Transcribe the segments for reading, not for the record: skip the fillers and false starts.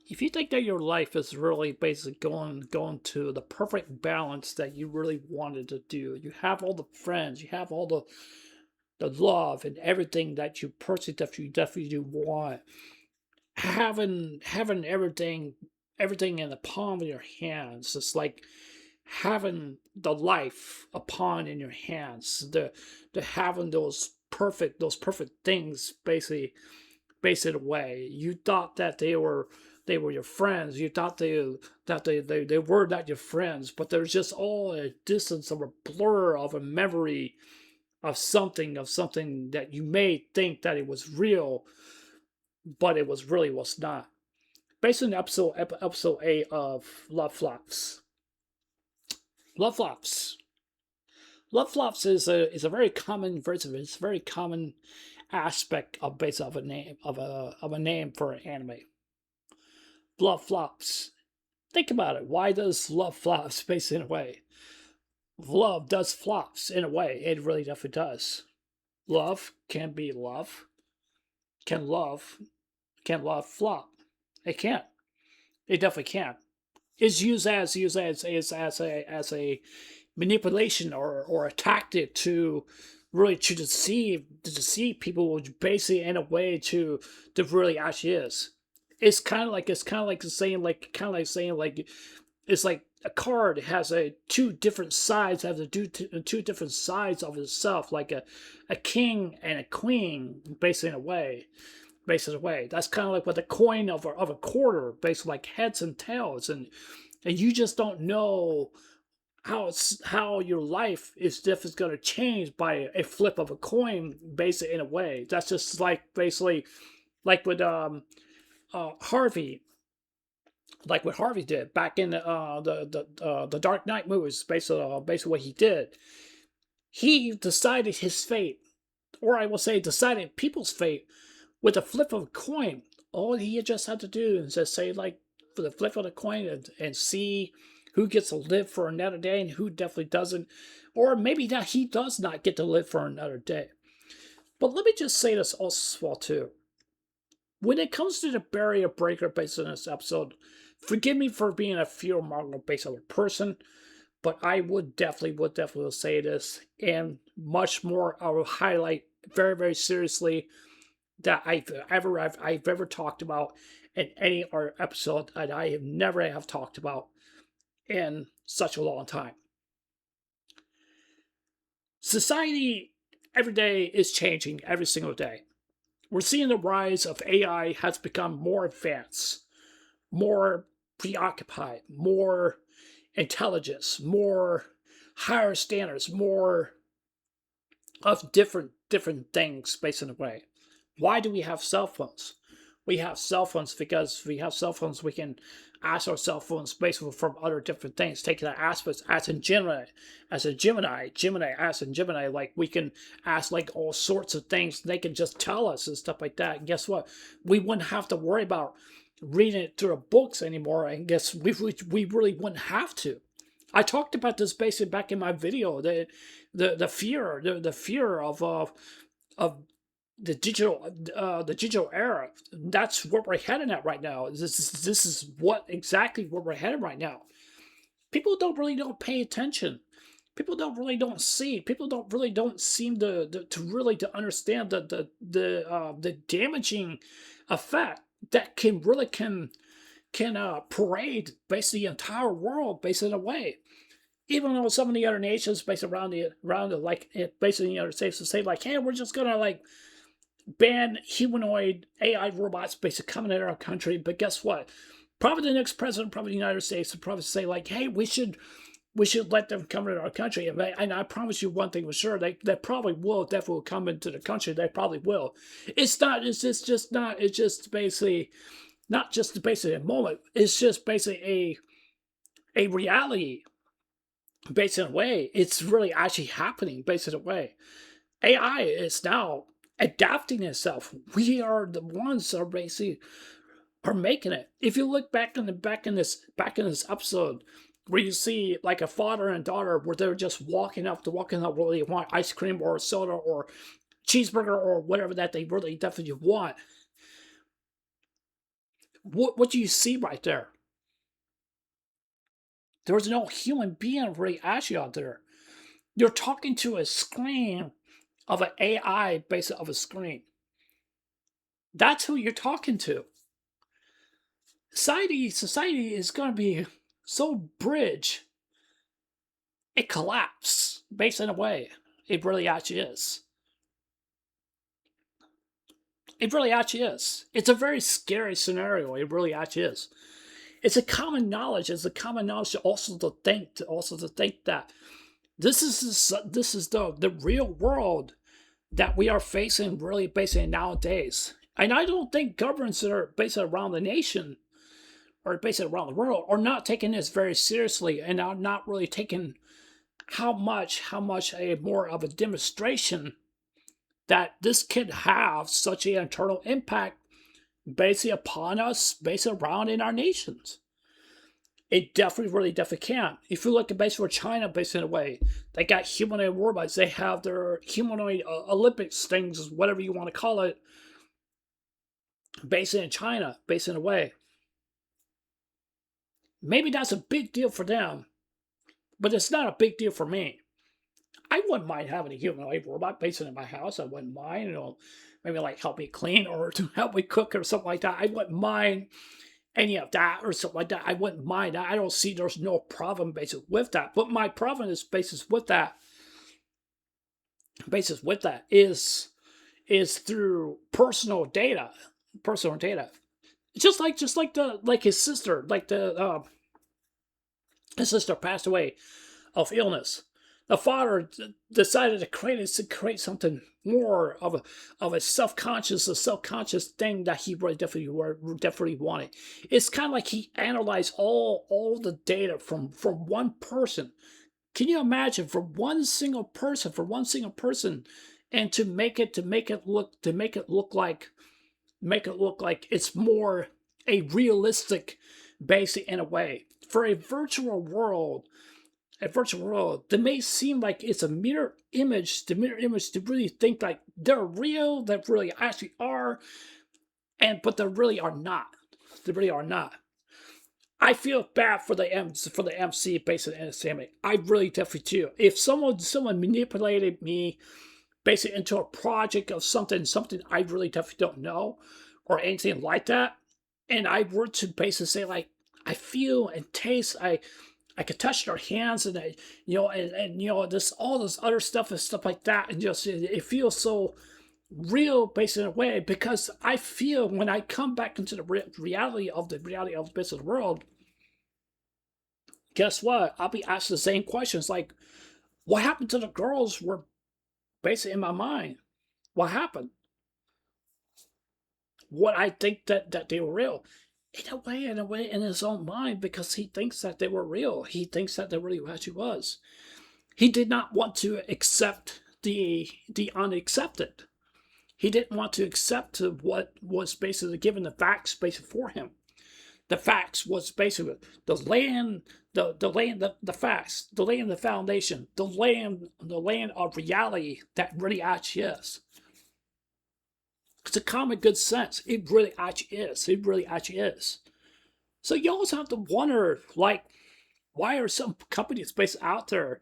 If you think that your life is really basically going to the perfect balance that you really wanted to do, you have all the friends, you have all the love and everything that you personally definitely do want. Having everything in the palm of your hands. It's like having the life upon in your hands. The having those perfect things basically away. You thought that they were your friends. You thought they were not your friends, but there's just all a distance of a blur of a memory of something that you may think that it was real, but it was not. Based on episode 8 of Love Flops. Love Flops. Love Flops is a very common version. It's a very common aspect of base of a name of a name for an anime. Love Flops. Think about it. Why does love flops based in a way? Love does flops in a way. It really definitely does. Love can be love. Can love flop? It can't. It definitely can't. It's used as a manipulation or a tactic to really to deceive people basically in a way to really actually is. It's kind of like saying like it's like a card has a two different sides, has a two different sides of itself, like a king and a queen, basically in a way. Basically, away. That's kind of like with a coin of a quarter, basically like heads and tails, and you just don't know how your life is going to change by a flip of a coin, basically in a way. That's just like basically like with Harvey, like what Harvey did back in the Dark Knight movies. Basically what he did. He decided his fate, or I will say, decided people's fate with a flip of a coin. All he just had to do is just say, like, for the flip of the coin and see who gets to live for another day and who definitely doesn't. Or maybe that he does not get to live for another day. But let me just say this also, too. When it comes to the barrier breaker based on this episode, forgive me for being a fear monger based on a person, but I would definitely say this, and much more I will highlight very, very seriously that I've ever talked about in any other episode that I have never have talked about in such a long time. Society every day is changing every single day. We're seeing the rise of AI has become more advanced, more preoccupied, more intelligence, more higher standards, more of different things based on the way. Why do we have cell phones? We have cell phones because we have cell phones. We can ask our cell phones basically from other different things, taking that aspects as in Gemini, as in Gemini, like we can ask like all sorts of things. They can just tell us and stuff like that. And guess what? We wouldn't have to worry about reading it through the books anymore. And guess we really wouldn't have to. I talked about this basically back in my video. The fear of the digital era. That's what we're heading at right now. This is what exactly what we're heading right now. People don't pay attention. People don't see. People don't seem to really to understand the damaging effect that can parade basically the entire world basically in a way. Even though some of the other nations based around the like basically the United States to say like, hey, we're just gonna like ban humanoid AI robots basically coming into our country. But guess what? Probably the next president, probably the United States, will probably say like, hey, we should let them come into our country. And I promise you one thing for sure, they probably will definitely come into the country. They probably will. It's not. It's just not. It's just basically not just basically a moment. It's just basically a reality. Based in a way, it's really actually happening. Based in a way, AI is now adapting itself. We are the ones that are basically are making it. If you look back in this episode where you see like a father and daughter where they're just walking up where they want ice cream or soda or cheeseburger or whatever that they really definitely want. What do you see right there? There's no human being really actually out there. You're talking to a screen of an AI based of a screen. That's who you're talking to. Society is going to be so bridge, it collapses based in a way. It really actually is. It really actually is. It's a very scary scenario. It really actually is. It's a common knowledge. It's a common knowledge also to think that this is the real world that we are facing really basically nowadays. And I don't think governments that are based around the nation or based around the world are not taking this very seriously and are not really taking how much a more of a demonstration that this can have such an internal impact basically upon us, based around in our nations. It definitely can. If you look at basically for China, based in a way, they got humanoid robots. They have their humanoid Olympics things, whatever you want to call it, based in China, based in a way. Maybe that's a big deal for them, but it's not a big deal for me. I wouldn't mind having a humanoid robot based in my house. I wouldn't mind, maybe like help me clean or to help me cook or something like that. I wouldn't mind any of that or something like that. I wouldn't mind that. I don't see there's no problem basis with that. But my problem is basis with that is through personal data. Just like his sister, his sister passed away of illness. The father decided to create something more of a self-conscious thing that he really definitely wanted. It's kind of like he analyzed all the data from one person. Can you imagine from one single person, and to make it look like it's more a realistic basic in a way for a virtual world that may seem like it's a mirror image to really think like they're real, that really actually are, but they really are not. I feel bad for the MC based on entertainment. I really definitely do. If someone manipulated me basically into a project of something I really definitely don't know, or anything like that, and I were to basically say like I feel and taste, I could touch their hands and this all this other stuff and stuff like that, and just it feels so real, based in a way, because I feel when I come back into the reality of the business world, guess what? I'll be asked the same questions like, what happened to the girls were basically in my mind? What happened? What I think that they were real. In a way, in his own mind, because he thinks that they were real. He thinks that they really actually was. He did not want to accept the unaccepted. He didn't want to accept what was basically given the facts basically for him. The facts was basically the land, the facts, the land, the foundation, the land of reality that really actually is. It's a common good sense. It really actually is. So you always have to wonder, like, why are some companies based out there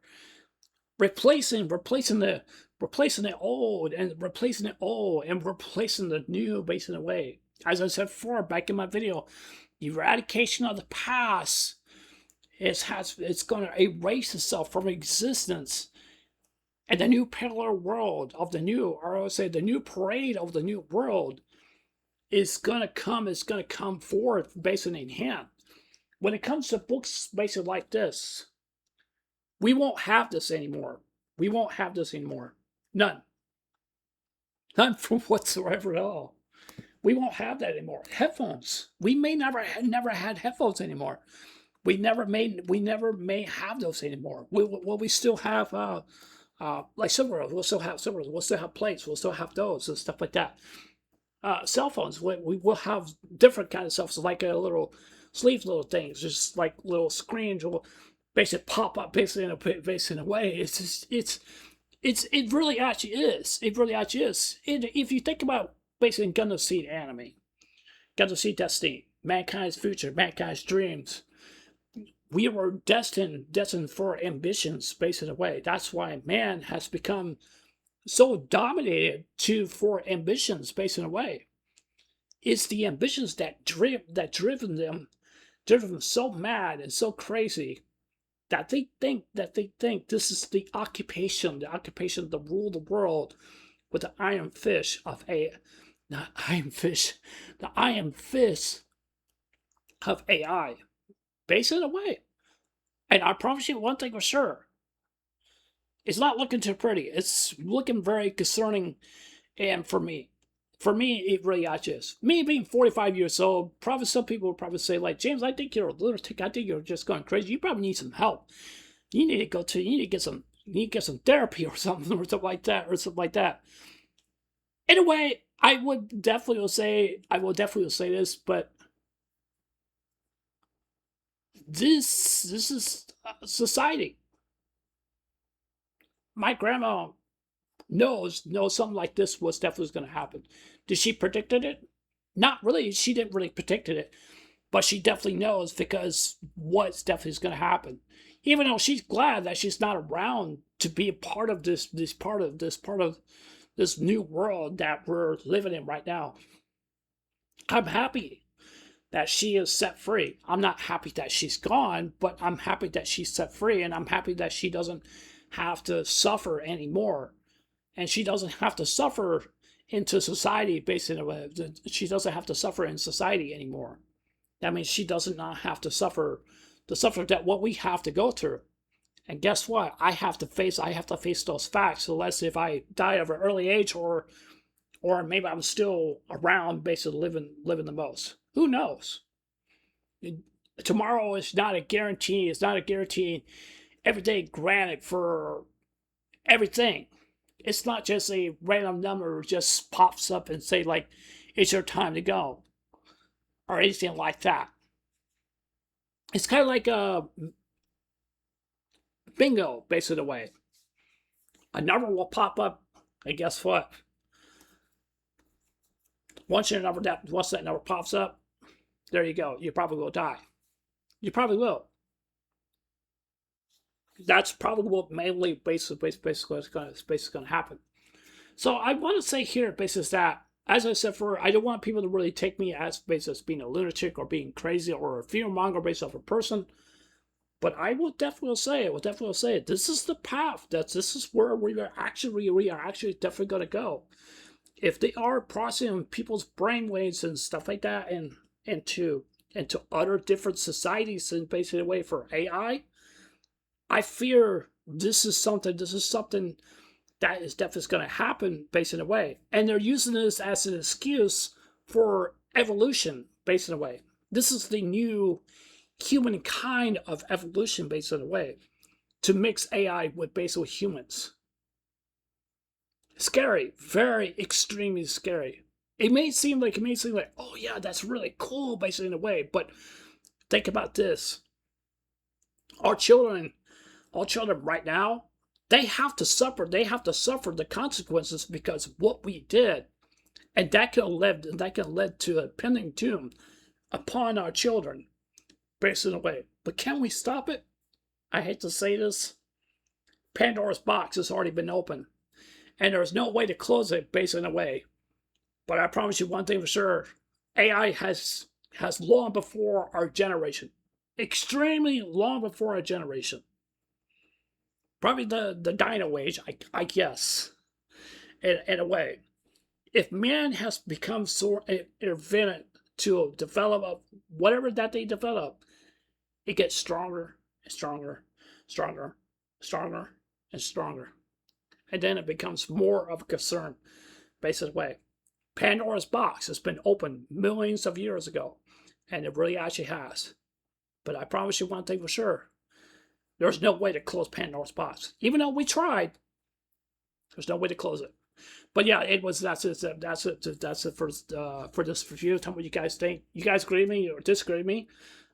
replacing the old and replacing the new based in a way? As I said before, back in my video, eradication of the past it's going to erase itself from existence. And the new parallel world of the new, or I would say the new parade of the new world is gonna come forth basically in hand. When it comes to books basically like this, we won't have this anymore. None. None from whatsoever at all. We won't have that anymore. Headphones. We may never had headphones anymore. We never may have those anymore. We still have like silver. We'll still have silver. We'll still have plates. We'll still have those and stuff like that. Cell phones. We will have different kind of cell phones, like a little sleeve, little things, just like little screens will basically pop up basically in a way. It really actually is. It really actually is. If you think about basically Gundam Seed anime, Gundam Seed Destiny, mankind's future, mankind's dreams. We were destined for ambitions, basically, in a way. That's why man has become so dominated for ambitions, basically, in a way. It's the ambitions that driven them so mad and so crazy that they think this is the occupation to rule the world with the iron fist of not iron fish, the iron fist of AI, basically, in a way. And I promise you one thing for sure. It's not looking too pretty. It's looking very concerning, and for me, it really actually is. Me being 45 years old, probably some people would probably say, like, James, I think you're a lunatic. I think you're just going crazy. You probably need some help. You need to get some therapy or something like that. In a way, I will definitely say this, but this is society. My grandma knows something like this was definitely going to happen. Did she predicted it? Not really. She didn't really predict it, but she definitely knows because what's definitely going to happen. Even though she's glad that she's not around to be a part of this new world that we're living in right now. I'm happy that she is set free. I'm not happy that she's gone, but I'm happy that she's set free, and I'm happy that she doesn't have to suffer anymore. And she doesn't have to suffer into society, basically. She doesn't have to suffer in society anymore. That means she does not have to suffer that what we have to go through. And guess what? I have to face those facts, unless if I die of an early age or maybe I'm still around, basically living the most. Who knows? Tomorrow is not a guarantee. It's not a guarantee. Every day granted for everything. It's not just a random number just pops up and say, like, it's your time to go, or anything like that. It's kind of like a bingo, basically, the way. A number will pop up, and guess what? Once that number pops up, there you go. You probably will die. You probably will. That's probably what mainly basically is going to happen. So I want to say here, basically, that, as I said before, I don't want people to really take me as being a lunatic or being crazy or a fearmonger based off a person. But I will definitely say this is the path. This is where we are actually definitely going to go. If they are processing people's brainwaves and stuff like that, and into other different societies, and basically a way for AI, I fear this is something that is definitely going to happen, based in a way. And they're using this as an excuse for evolution, based in a way. This is the new humankind of evolution, based in a way, to mix AI with basically humans. Scary, very extremely scary. It may seem like, oh yeah, that's really cool, basically, in a way, but think about this. Our children right now, they have to suffer the consequences because of what we did. And that can lead to a pending doom upon our children, based in a way. But can we stop it? I hate to say this. Pandora's box has already been opened, and there's no way to close it, based in a way. But I promise you one thing for sure. AI has long before our generation. Extremely long before our generation. Probably the dino age, I guess, in a way. If man has become so invented to develop whatever that they develop, it gets stronger and stronger, stronger, stronger, and stronger. And then it becomes more of a concern, basically, way. Pandora's box has been opened millions of years ago, and it really actually has. But I promise you one thing for sure. There's no way to close Pandora's box. Even though we tried, there's no way to close it. But yeah, that's it for this review. Tell me what you guys think. You guys agree with me or disagree with me?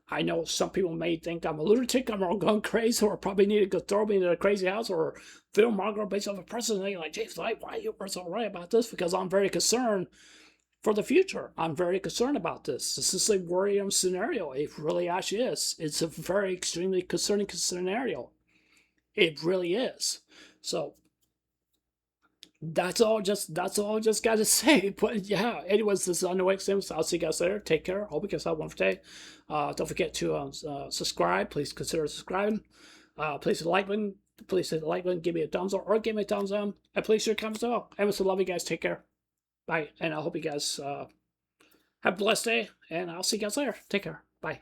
I know some people may think I'm a lunatic, I'm all going crazy, or probably need to go throw me into a crazy house, or film monger based off a person. And they're like, James, why you were so right about this? Because I'm very concerned for the future. I'm very concerned about this. This is a worrying scenario. It really actually is. It's a very extremely concerning scenario. It really is. So that's all I just gotta say. But yeah, anyways, this is Underway Sims. I'll see you guys later. Take care. Hope you guys have a wonderful day. Don't forget to subscribe. Please consider subscribing. Please hit the like button. Please hit the like button. Give me a thumbs up or give me a thumbs down. And please share comments as well. Anyways, I love you guys. Take care. Bye. And I hope you guys have a blessed day. And I'll see you guys later. Take care. Bye.